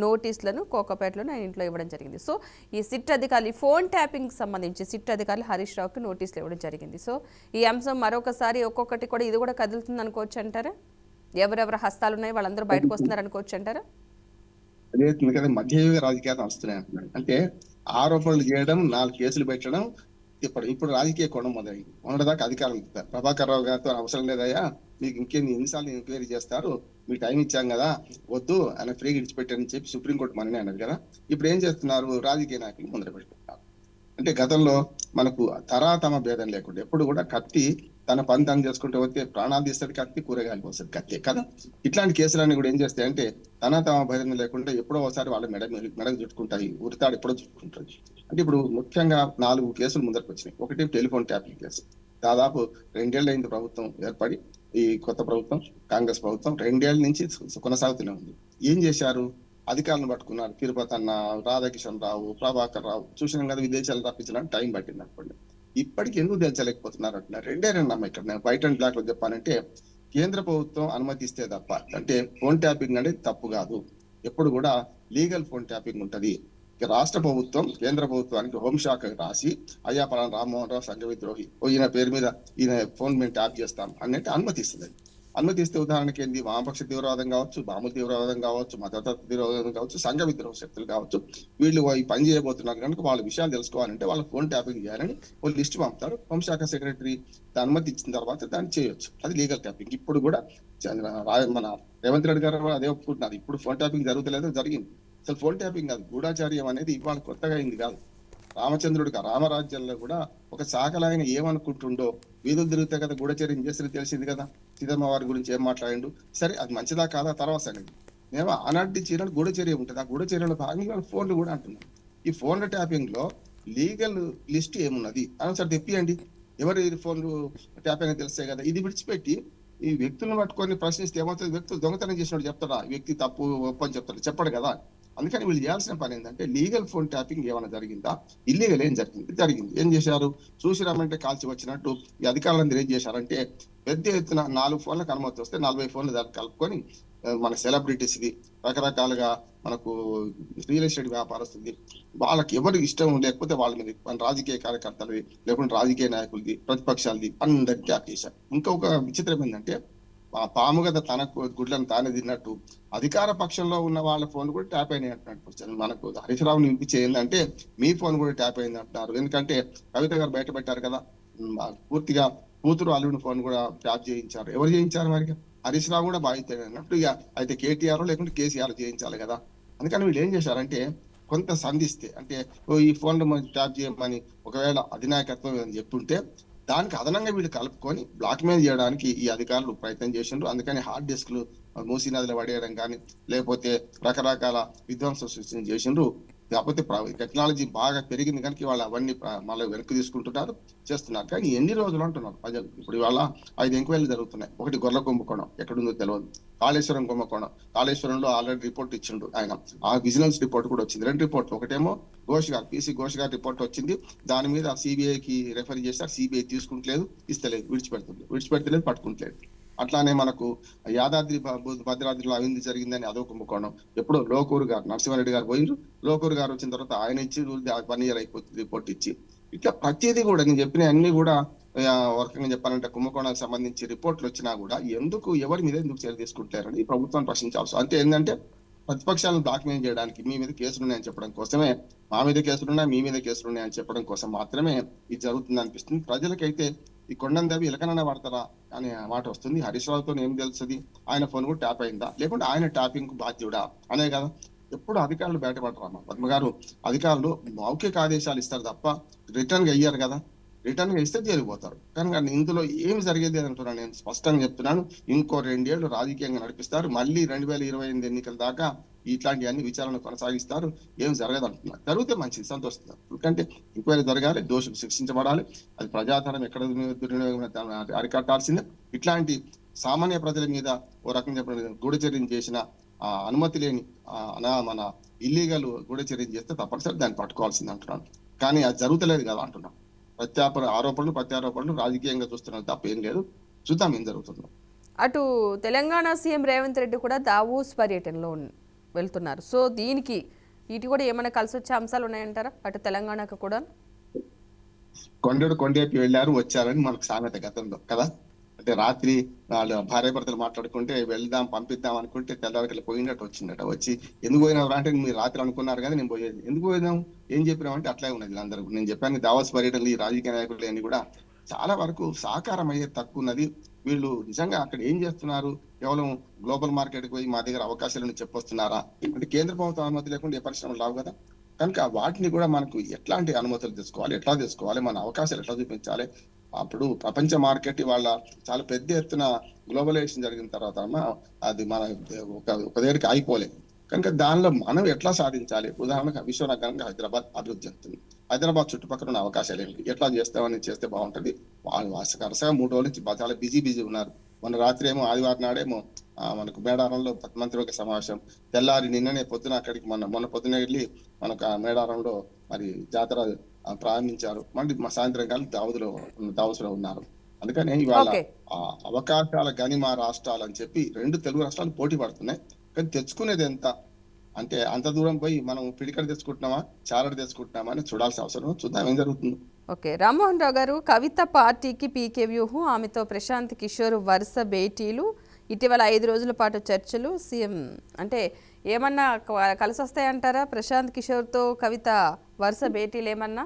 నోటీసులను కోకపేటలోని ఆయన ఇంట్లో ఇవ్వడం జరిగింది. సో ఈ సిట్ అధికారులు, ఫోన్ ట్యాపింగ్ సంబంధించి సిట్ అధికారులు హరీష్ రావుకి నోటీసులు ఇవ్వడం జరిగింది. సో ఈ అంశం మరొకసారి ఒక్కొక్కటి కూడా ఇది కూడా కదులుతుంది అనుకోవచ్చు అంటారా? ఎవరెవరు హస్తాలు ఉన్నాయి వాళ్ళందరూ బయటకు వస్తున్నారు అనుకోవచ్చు అంటారా? మధ్యయుగ రాజకీయాలు వస్తున్నాయి అంటున్నాడు. అంటే ఆరోపణలు చేయడం, 4 కేసులు పెట్టడం, ఇప్పుడు రాజకీయ కోణం మొదలైంది. మొన్నటిదాకా అధికారులు ఇస్తారు, ప్రభాకర్ రావు గారితో అవసరం లేదయ్యా, మీకు ఎన్నిసార్లు ఎంక్వైరీ చేస్తారు, మీకు టైం ఇచ్చాం కదా, వద్దు ఆయన ఫ్రీగా ఇడిచిపెట్టారని చెప్పి సుప్రీంకోర్టు మననే అన్నది కదా. ఇప్పుడు ఏం చేస్తున్నారు, రాజకీయ నాయకులు ముందర పెట్టుకుంటున్నారు. అంటే గతంలో మనకు తరాతమ భేదం లేకుండా ఎప్పుడు కూడా కత్తి తన పని తను చేసుకుంటే వస్తే ప్రాణాలు తీస్తుంది కత్తి, కూరగాయలు పోస్తుంది కత్తి కదా. ఇట్లాంటి కేసులన్నీ కూడా ఏం చేస్తాయంటే తమ భేదం లేకుండా ఎప్పుడో ఒకసారి వాళ్ళ మెడకు చుట్టుకుంటాయి, ఉరితాడు ఎప్పుడో చుట్టుకుంటుంది. అంటే ఇప్పుడు ముఖ్యంగా 4 కేసులు ముందరకు వచ్చినాయి. ఒకటి టెలిఫోన్ ట్యాపింగ్ కేసు. దాదాపు 2 ఏళ్ళు అయింది ప్రభుత్వం ఏర్పడి, ఈ కొత్త ప్రభుత్వం కాంగ్రెస్ ప్రభుత్వం 2 ఏళ్ల నుంచి కొనసాగుతూనే ఉంది. ఏం చేశారు, అధికారులను పట్టుకున్నారు. తిరుపతి అన్న, రాధాకిషన్ రావు, ప్రభాకర్ రావు చూసినాం కదా, విదేశాలు తప్పించడానికి టైం పట్టింది అనుకోండి. ఇప్పటికి ఎందుకు తెలుసలేకపోతున్నారు అంటున్నారు. 2 నమ్మ ఇక్కడ నేను వైట్ అండ్ బ్లాక్ లో చెప్పానంటే కేంద్ర ప్రభుత్వం అనుమతిస్తే తప్ప, అంటే ఫోన్ ట్యాపింగ్ అనేది తప్పు కాదు, ఎప్పుడు కూడా లీగల్ ఫోన్ ట్యాపింగ్ ఉంటది. రాష్ట్ర ప్రభుత్వం కేంద్ర ప్రభుత్వానికి హోంశాఖ రాసి అయ్యా పలానా రామ్మోహన్ రావు సంఘ విద్రోహి, ఈయన పేరు మీద ఈయన ఫోన్ మేము ట్యాప్ చేస్తాం అన్నట్టు అనుమతిస్తుంది. అనుమతిస్తే ఉదాహరణకి ఏంది, వామపక్ష తీవ్రవాదం కావచ్చు, బాముల తీవ్రవాదం కావచ్చు, మతతత్వ తీవ్రవాదం కావచ్చు, సంఘ విద్రోహ శక్తులు కావచ్చు, వీళ్ళు ఈ పని చేయబోతున్నారు కనుక వాళ్ళ విషయాలు తెలుసుకోవాలంటే వాళ్ళ ఫోన్ ట్యాపింగ్ చేయాలని వాళ్ళు లిస్ట్ పంపుతారు. హోంశాఖ సెక్రటరీ అనుమతి ఇచ్చిన తర్వాత దాన్ని చేయొచ్చు, అది లీగల్ ట్యాపింగ్. ఇప్పుడు కూడా మన రేవంత్ రెడ్డి గారు అదే ఒప్పుకుంటున్నారు. ఇప్పుడు ఫోన్ ట్యాపింగ్ జరుగుతలేదు, జరిగింది. అసలు ఫోన్ ట్యాపింగ్ కాదు, గూఢాచార్యం అనేది ఇవాళ కొత్తగా అయింది కాదు. రామచంద్రుడికి రామరాజ్యంలో కూడా ఒక శాఖలాయన ఏమనుకుంటుండో, వీధులు తిరిగితే కదా గూఢచర్యం చేసి తెలిసింది కదా. సీతమ్మ వారి గురించి ఏం మాట్లాడిండు, సరే అది మంచిదా కాదా తర్వాత అనేది. మేము ఆనాటి చీరలు గూఢచర్య ఉంటుంది, ఆ గూఢచర్యలో భాగంగా ఫోన్లు కూడా అంటున్నాం. ఈ ఫోన్ల ట్యాపింగ్ లో లీగల్ లిస్ట్ ఏమున్నది అని ఒకసారి తెప్పియండి. ఎవరు ఫోన్లు ట్యాపింగ్ తెలిస్తే కదా. ఇది విడిచిపెట్టి ఈ వ్యక్తులను పట్టుకొని ప్రశ్నిస్తే ఏమవుతుంది, వ్యక్తులు దొంగతనం చేసినట్టు చెప్తారా, వ్యక్తి తప్పు ఒప్పు అని చెప్తారు, చెప్పడు కదా. అందుకని వీళ్ళు చేయాల్సిన పని ఏంటంటే లీగల్ ఫోన్ ట్యాపింగ్ ఏమైనా జరిగిందా, ఇల్లీగల్ ఏం జరిగింది. ఏం చేశారు, చూసి రమ్మంటే కాల్చి వచ్చినట్టు ఈ అధికారులందరూ ఏం చేశారంటే పెద్ద ఎత్తున 4 ఫోన్లకు అనుమతి వస్తే 40 ఫోన్లు దాన్ని కలుపుకొని మన సెలబ్రిటీస్ ది, రకరకాలుగా మనకు రియల్ ఎస్టేట్ వ్యాపారస్తుంది, వాళ్ళకి ఎవరికి ఇష్టం లేకపోతే వాళ్ళ మీద, మన రాజకీయ కార్యకర్తలది లేకుంటే రాజకీయ నాయకులది, ప్రతిపక్షాలది అందరికి ట్యాప్ చేశారు. ఇంకొక విచిత్రం ఏంటంటే ఆ పాము కదా తన గుడ్లను తానే తిన్నట్టు అధికార పక్షంలో ఉన్న వాళ్ళ ఫోన్ కూడా ట్యాప్ అయినాయి అంటున్నట్టు. మనకు హరీష్ రావుని వినిపించేందంటే మీ ఫోన్ కూడా ట్యాప్ అయింది అంటున్నారు. ఎందుకంటే కవిత గారు బయట పెట్టారు కదా, పూర్తిగా కూతురు అల్లుడి ఫోన్ కూడా ట్యాప్ చేయించారు. ఎవరు చేయించారు మరి, హరీష్ రావు కూడా బాధిత అన్నట్టు. ఇక అయితే కేటీఆర్ లేకుంటే కేసీఆర్ చేయించాలి కదా. అందుకని వీళ్ళు ఏం చేశారంటే కొంత సంధిస్తే, అంటే ఈ ఫోన్ ట్యాప్ చేయమని ఒకవేళ అధినాయకత్వం అని చెప్తుంటే దానికి అదనంగా వీళ్ళు కలుపుకొని బ్లాక్ మెయిల్ చేయడానికి ఈ అధికారులు ప్రయత్నం చేసిండ్రు. అందుకని హార్డ్ డిస్క్లు మూసీ నదిలో పడేయడం కానీ లేకపోతే రకరకాల విధ్వంసం సృష్టి చేసిండ్రు. కాకపోతే టెక్నాలజీ బాగా పెరిగింది కనుక వాళ్ళు అవన్నీ మళ్ళీ వెనక్కి తీసుకుంటున్నారు, చేస్తున్నారు. కానీ ఎన్ని రోజులు అంటున్నారు ప్రజలు. ఇప్పుడు ఇవాళ 5 ఎంక్వైరీలు జరుగుతున్నాయి. ఒకటి గొర్రెల కుంభకోణం ఎక్కడుందో తెలియదు, కాళేశ్వరం కుంభకోణం, కాళేశ్వరంలో ఆల్రెడీ రిపోర్ట్ ఇచ్చిండు ఆయన, ఆ విజిలెన్స్ రిపోర్ట్ కూడా వచ్చింది. 2 రిపోర్ట్లు, ఒకటేమో ఘోష్ గారు పీసీ ఘోష్ గారు రిపోర్ట్ వచ్చింది, దాని మీద సిబిఐకి రెఫర్ చేస్తారు, సిబిఐ తీసుకుంటలేదు, ఇస్తలేదు, విడిచిపెడతలేదు, పట్టుకుంటలేదు. అట్లానే మనకు యాదాద్రి భద్రాద్రిలో అవింది జరిగిందని అదో కుంభకోణం. ఎప్పుడో లోకూరు గారు నరసింహారెడ్డి గారు పోయిండ్రు, లోకూరు గారు వచ్చిన తర్వాత ఆయన ఇచ్చి 1 year అయిపోతుంది రిపోర్ట్ ఇచ్చి. ఇట్లా ప్రతిదీ కూడా నేను చెప్పిన అన్ని కూడా ఒక రకంగా చెప్పాలంటే కుంభకోణాలకు సంబంధించి రిపోర్ట్లు వచ్చినా కూడా ఎందుకు ఎవరి మీద ఎందుకు చర్య తీసుకుంటారని ప్రభుత్వం ప్రశ్నించాల్సి. అంటే ఏంటంటే ప్రతిపక్షాలను బ్లాక్మెయిల్ చేయడానికి, మీ మీద కేసులు ఉన్నాయని చెప్పడం కోసమే, మా మీద కేసులున్నాయి, మీ మీద కేసులున్నాయని చెప్పడం కోసం మాత్రమే ఇది జరుగుతుంది అనిపిస్తుంది. ప్రజలకైతే ఈ కొండను దేవి ఇలకనైనా వాడతారా అనే మాట వస్తుంది. హరీష్ రావుతో ఏం తెలుస్తుంది, ఆయన ఫోన్ కూడా ట్యాప్ అయిందా, లేకుంటే ఆయన ట్యాపింగ్ కు బాధ్యుడా అనే కదా. ఎప్పుడు అధికారులు బయటపడరా పద్మ గారు, అధికారులు మౌఖిక ఆదేశాలు ఇస్తారు తప్ప రిటర్న్ గా ఇయ్యారు కదా. రిటర్న్ గా ఇస్తే జరిగిపోతారు. కానీ ఇందులో ఏమి జరిగేది అని అంటున్నాను, నేను స్పష్టంగా చెప్తున్నాను. ఇంకో 2 ఏళ్లు రాజకీయంగా నడిపిస్తారు, మళ్ళీ 2028 ఎన్నికల దాకా ఇట్లాంటివన్నీ విచారణ కొనసాగిస్తారు, ఏం జరగదు అంటున్నారు. జరిగితే మంచిది, సంతోషిస్తారు. ఎందుకంటే ఎంక్వైరీ జరగాలి, దోషులు శిక్షించబడాలి, అది ప్రజాధనం ఎక్కడ దుర్వినియోగం అరికట్టాల్సిందే. ఇట్లాంటి సామాన్య ప్రజల మీద ఓ రకంగా చెప్పిన గూఢచర్యం చేసిన అనుమతి లేని మన ఇల్లీగల్ గూఢచర్యం చేస్తే తప్పనిసరి దాన్ని పట్టుకోవాల్సింది అంటున్నాను. కానీ అది జరుగుతలేదు కదా అంటున్నాం. ప్రత్యారోపణలు రాజకీయంగా చూస్తున్నారు తప్ప ఏం లేదు. చూద్దాం ఏం జరుగుతుందో. అటు తెలంగాణ సీఎం రేవంత్ రెడ్డి కూడా దావోస్ పర్యటనలో వెళ్తున్నారు. సో దీనికి ఇటు కూడా ఏమైనా కలిసి వచ్చే అంశాలు ఉన్నాయంటారా అటు తెలంగాణకు కూడా? కొండేపి వెళ్ళారు, వచ్చారని మనకు సామెత గతంలో కదా. అంటే రాత్రి వాళ్ళు భార్యాభర్తలు మాట్లాడుకుంటే వెళ్దాం పంపిద్దాం అనుకుంటే తెల్లవారికి పోయినట్టు వచ్చిందట. వచ్చి ఎందుకు పోయినావు అంటే మీరు రాత్రి అనుకున్నారు కదా, నేను పోయేది ఎందుకు పోయినాం ఏం చెప్పినాం అంటే అట్లే ఉన్నది అందరూ. నేను చెప్పాను దావోస్ పర్యటనలు ఈ రాజకీయ నాయకులు అని కూడా చాలా వరకు సాకారం అయ్యేది తక్కువ ఉన్నది. వీళ్ళు నిజంగా అక్కడ ఏం చేస్తున్నారు, కేవలం గ్లోబల్ మార్కెట్కి పోయి మా దగ్గర అవకాశాలను చెప్పొస్తున్నారా? అంటే కేంద్ర ప్రభుత్వం అనుమతి లేకుండా ఏ పరిశ్రమలు రావు కదా. కనుక వాటిని కూడా మనకు ఎట్లాంటి అనుమతులు తీసుకోవాలి, ఎట్లా తీసుకోవాలి, మన అవకాశాలు ఎట్లా చూపించాలి. అప్పుడు ప్రపంచ మార్కెట్ వాళ్ళ చాలా పెద్ద ఎత్తున గ్లోబలైజేషన్ జరిగిన తర్వాత అది మన ఒక దగ్గరికి ఆగిపోలేదు. కనుక దానిలో మనం ఎట్లా సాధించాలి. ఉదాహరణకు విశ్వనగరంగా హైదరాబాద్ అభివృద్ధి చెందుతుంది, హైదరాబాద్ చుట్టుపక్కల ఉన్న అవకాశాలు ఏంటి, ఎట్లా చేస్తామని చేస్తే బాగుంటది. వాళ్ళు వరుసగా 3 రోజుల నుంచి చాలా బిజీ ఉన్నారు. మన రాత్రి ఏమో ఆదివారం నాడేమో మనకు మేడారంలో మంత్రివర్గ సమావేశం, తెల్లారి నిన్ననే పొద్దున అక్కడికి మొన్న పొద్దున వెళ్ళి మనకు ఆ మేడారంలో మరి జాతర ప్రారంభించారు. మళ్ళీ సాయంత్రం కాలం దావోస్లో ఉన్నారు. అందుకని ఇవాళ అవకాశాల గని మా రాష్ట్రాలు అని చెప్పి 2 తెలుగు రాష్ట్రాలు పోటీ పడుతున్నాయి. కానీ తెచ్చుకునేది ఎంత అంటే అంత దూరం పోయి మనం పిడికడ తెచ్చుకుంటున్నామా, చారడి తెచ్చుకుంటున్నామా అని చూడాల్సిన అవసరం. చూద్దాం ఏం జరుగుతుంది. ఓకే, రామ్మోహన్ రావు గారు, కవిత పార్టీకి పీకే వ్యూహం, ఆమెతో ప్రశాంత్ కిషోర్ వరుస భేటీలు, ఇటీవల 5 రోజుల పాటు చర్చలు, సీఎం అంటే ఏమన్నా కలిసి వస్తాయంటారా? ప్రశాంత్ కిషోర్తో కవిత వరుస భేటీలు ఏమన్నా?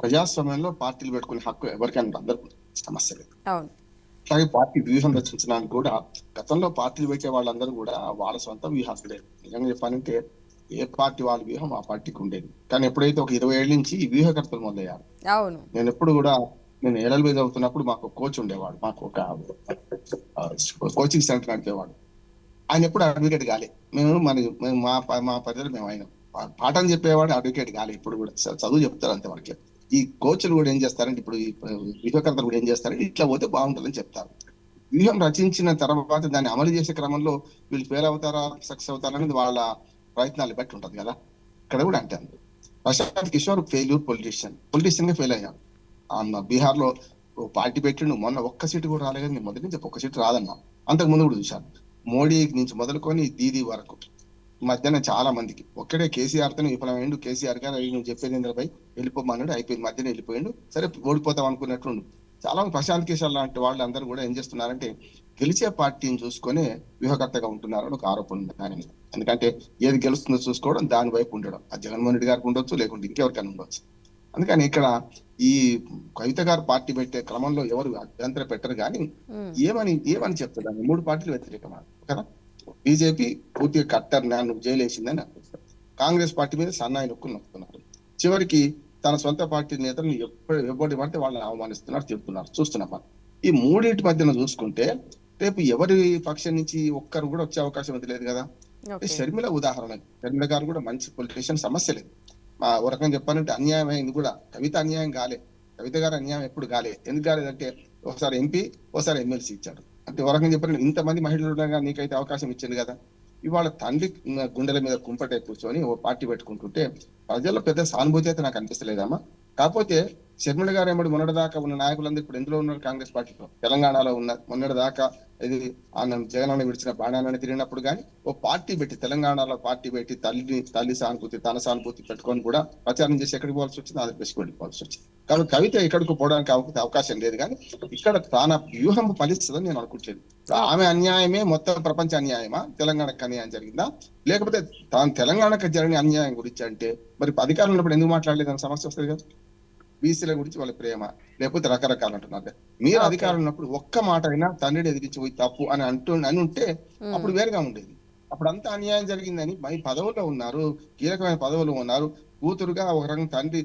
ప్రజాస్వామ్యంలో పార్టీలు పెట్టుకునే హక్కు ఎవరికైనా అందరికీ సమస్య లేదు. అవును. అట్లాగే పార్టీ వ్యూహం రచించడానికి కూడా గతంలో పార్టీలు పెట్టే వాళ్ళందరూ కూడా వాళ్ళ సొంత వ్యూహాలు. నిజంగా చెప్పాలంటే ఏ పార్టీ వాళ్ళ వ్యూహం ఆ పార్టీకి ఉండేది. కానీ ఎప్పుడైతే ఒక 20 ఏళ్ళ నుంచి ఈ వ్యూహకర్తలు మొదలయ్యారు. అవును. నేను LLB చదువుతున్నప్పుడు మాకు కోచ్ ఉండేవాడు, మాకు ఒక కోచింగ్ సెంటర్ నడిపేవాడు. ఆయన ఎప్పుడు అడ్వకేట్ కాలే. మేము మా పరిధిలో మేము ఆయన పాఠం చెప్పేవాడు, అడ్వకేట్ కాలే. ఇప్పుడు కూడా చదువు చెప్తారు అంతే మనకి. ఈ కోచ్లు కూడా ఏం చేస్తారంటే ఇప్పుడు ఈ వ్యూహకర్తలు కూడా ఏం చేస్తారంటే ఇట్లా పోతే బాగుంటుందని చెప్తారు. వ్యూహం రచించిన తర్వాత దాన్ని అమలు చేసే క్రమంలో వీళ్ళు ఫెయిల్ అవుతారా సక్సెస్ అవుతారా అనేది వాళ్ళ ప్రయత్నాలు బట్టి ఉంటది కదా. ఇక్కడ కూడా అంటే ప్రశాంత్ కిషోర్ ఫెయిల్యూర్ పొలిటీషియన్ గా ఫెయిల్ అయ్యాను. బీహార్ లో పార్టీ పెట్టిండు, మొన్న ఒక్క సీటు కూడా రాలేదు. నేను మొదటి నుంచి ఒక్క సీటు రాదన్నా, అంతకు ముందు కూడా చూశాను. మోడీ నుంచి మొదలుకొని దీదీ వరకు మధ్యాహ్నం చాలా మందికి ఒక్కడే కేసీఆర్ తోనే విఫలమైండు. కేసీఆర్ గారు నువ్వు చెప్పేది ఇంద్రపై వెళ్ళిపోమన్నాడు, అయిపోయింది, మధ్యన వెళ్ళిపోయిండు. సరే ఓడిపోతాం అనుకున్నట్టుండు. చాలా మంది ప్రశాంత్ కిషోర్ లాంటి వాళ్ళు అందరూ కూడా ఏం చేస్తున్నారంటే గెలిచే పార్టీని చూసుకొని వ్యూహకర్తగా ఉంటున్నారు అని ఒక ఆరోపణ ఉంది దాని మీద. ఎందుకంటే ఏది గెలుస్తుందో చూసుకోవడం, దాని వైపు ఉండడం. అది జగన్మోహన్ రెడ్డి గారికి ఉండొచ్చు, లేకుంటే ఇంకెవరికైనా ఉండొచ్చు. అందుకని ఇక్కడ ఈ కవిత గారు పార్టీ పెట్టే క్రమంలో ఎవరు అభ్యంతరం పెట్టరు. కానీ ఏమని చెప్తారు, 3 పార్టీలు వ్యతిరేకమా కదా. బీజేపీ పూర్తిగా కట్టర్ నువ్వు జైలు వేసిందని అనిపిస్తారు. కాంగ్రెస్ పార్టీ మీద సన్నాయి నొక్కుతున్నారు. చివరికి తన సొంత పార్టీ నేతలను ఎవరి పడితే వాళ్ళని అవమానిస్తున్నారు, చెప్తున్నారు, చూస్తున్నాం. ఈ 3 మధ్యన చూసుకుంటే రేపు ఎవరి పక్షం నుంచి ఒక్కరు కూడా వచ్చే అవకాశం లేదు కదా. ఓకే. షర్మిల ఉదాహరణ. షర్మిల గారు కూడా మంచి పొలిటీషియన్, సమస్య లేదు. ఓ రకంగా చెప్పాలంటే అన్యాయం అయింది కూడా. కవిత అన్యాయం కాలే. కవిత గారు అన్యాయం ఎప్పుడు కాలే. ఎందుకు కాలేదంటే ఒకసారి ఎంపీ, ఒకసారి ఎమ్మెల్సీ ఇచ్చాడు. అంటే ఓ రకంగా చెప్పాలంటే ఇంతమంది మహిళలు ఉండగా నీకైతే అవకాశం ఇచ్చింది కదా. ఇవాళ తండ్రి గుండెల మీద కుంపటే కూర్చొని ఓ పార్టీ పెట్టుకుంటుంటే ప్రజల్లో పెద్ద సానుభూతి అయితే నాకు అనిపిస్తలేదమ్మా. కాకపోతే షర్మిల గారు ఏమడి మొన్నటి దాకా ఉన్న నాయకులందరూ ఇప్పుడు ఎందులో ఉన్నారు? కాంగ్రెస్ పార్టీలో, తెలంగాణలో ఉన్నారు. మొన్నటి దాకా ఇది జగనన్న విడిచిన బాణాలని తిరిగినప్పుడు కానీ ఓ పార్టీ పెట్టి, తెలంగాణలో పార్టీ పెట్టి తల్లి సానుభూతి, తన సానుభూతి పెట్టుకొని కూడా ప్రచారం చేసి ఎక్కడికి పోవాల్సి వచ్చింది? ఆంధ్రప్రదేశ్కి వెళ్ళిపోవాల్సి వచ్చింది. కాబట్టి కవిత ఎక్కడికి పోవడానికి అవకాశం లేదు. కానీ ఇక్కడ తన వ్యూహం ఫలిస్తుందని నేను అనుకుంటలేదు. ఆమె అన్యాయమే మొత్తం ప్రపంచ అన్యాయమా? తెలంగాణకు అన్యాయం జరిగిందా? లేకపోతే తాను తెలంగాణకు జరిగిన అన్యాయం గురించి అంటే మరి అధికారంలో ఉన్నప్పుడు ఎందుకు మాట్లాడలేదని సమస్య వస్తుంది కదా. బీసీల గురించి వాళ్ళ ప్రేమ, లేకపోతే రకరకాలు అంటున్నారు. మీరు ఓకే. అధికారం ఉన్నప్పుడు ఒక్క మాట అయినా తండ్రిని ఎదిరించి పోయి తప్పు అని ఉంటే అప్పుడు వేరుగా ఉండేది. అప్పుడు అంతా అన్యాయం జరిగిందని మీ పదవుల్లో ఉన్నారు, కీలకమైన పదవులు ఉన్నారు. కూతురుగా ఒక రకం తండ్రి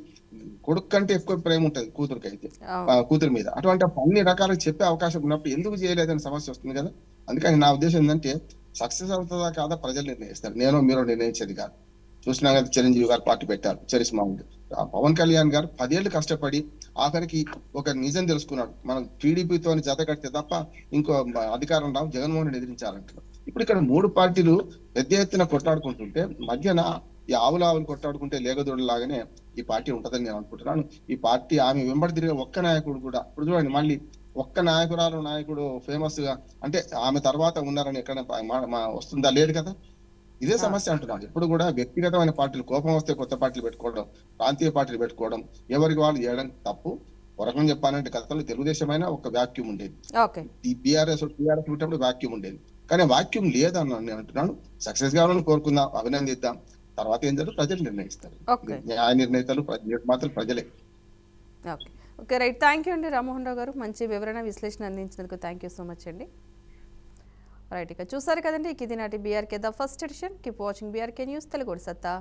కొడుకు కంటే ఎక్కువ ప్రేమ ఉంటది కూతురుకి అయితే, అవును. కూతురు మీద. అటువంటి అన్ని రకాలుగా చెప్పే అవకాశం ఉన్నప్పుడు ఎందుకు చేయలేదని సమస్య వస్తుంది కదా. అందుకని నా ఉద్దేశం ఏంటంటే సక్సెస్ అవుతుందా కాదా ప్రజలు నిర్ణయిస్తారు. నేను మీరు నిర్ణయించేది కాదు. చూసినా కదా చిరంజీవి గారు పార్టీ పెట్టారు, చరిస్మా ఉంది. పవన్ కళ్యాణ్ గారు 10 ఏళ్ళు కష్టపడి ఆఖరికి ఒక నిజం తెలుసుకున్నాడు. మనం టీడీపీతో జత కడితే తప్ప ఇంకో అధికారం రావు, జగన్మోహన్ రెడ్డి ఎదిరించాలంటారు. ఇప్పుడు ఇక్కడ 3 పార్టీలు పెద్ద ఎత్తున కొట్లాడుకుంటుంటే మధ్యన ఈ ఆవులు కొట్లాడుకుంటే లేగదోడలాగానే ఈ పార్టీ ఉంటదని నేను అనుకుంటున్నాను. ఈ పార్టీ ఆమె వెంబడి తిరిగే ఒక్క నాయకుడు కూడా ఇప్పుడు చూడండి, మళ్ళీ ఒక్క నాయకుడు ఫేమస్ గా అంటే ఆమె తర్వాత ఉన్నారని ఎక్కడ వస్తుందా? లేదు కదా. ఇదే సమస్య అంటున్నాను. ఎప్పుడు కూడా వ్యక్తిగతమైన పార్టీలు కోపం వస్తే కొత్త పార్టీలు పెట్టుకోవడం, ప్రాంతీయ పార్టీలు పెట్టుకోవడం, ఎవరికి వాళ్ళు చేయడం తప్పు. వరకం చెప్పాలంటే గతంలో తెలుగుదేశమైన ఒక వాక్యూమ్ ఉండేది, ఓకే. ఈ బీఆర్ఎస్ పెట్టినప్పుడు వాక్యూమ్ ఉండేది. కానీ వాక్యూమ్ లేదని నేను అంటున్నాను. సక్సెస్ కావాలని కోరుకుందాం, అభినందిద్దాం. తర్వాత ఏం జరుగుతుంది ప్రజలు నిర్ణయిస్తారు. ఓకే. న్యాయ నిర్ణేతలు మాత్రం ప్రజలే. Okay. Okay, right. Thank you అండి రామ్మోహన్ రావు గారు. మంచి వివరణ, విశ్లేషణ అందించినందుకు థ్యాంక్ యూ సో మచ్ అండి. రైట్, ఇక చూసారు కదండి, ఇది నాటి BRK the first edition. Keep watching BRK news, Telugu సత్తా.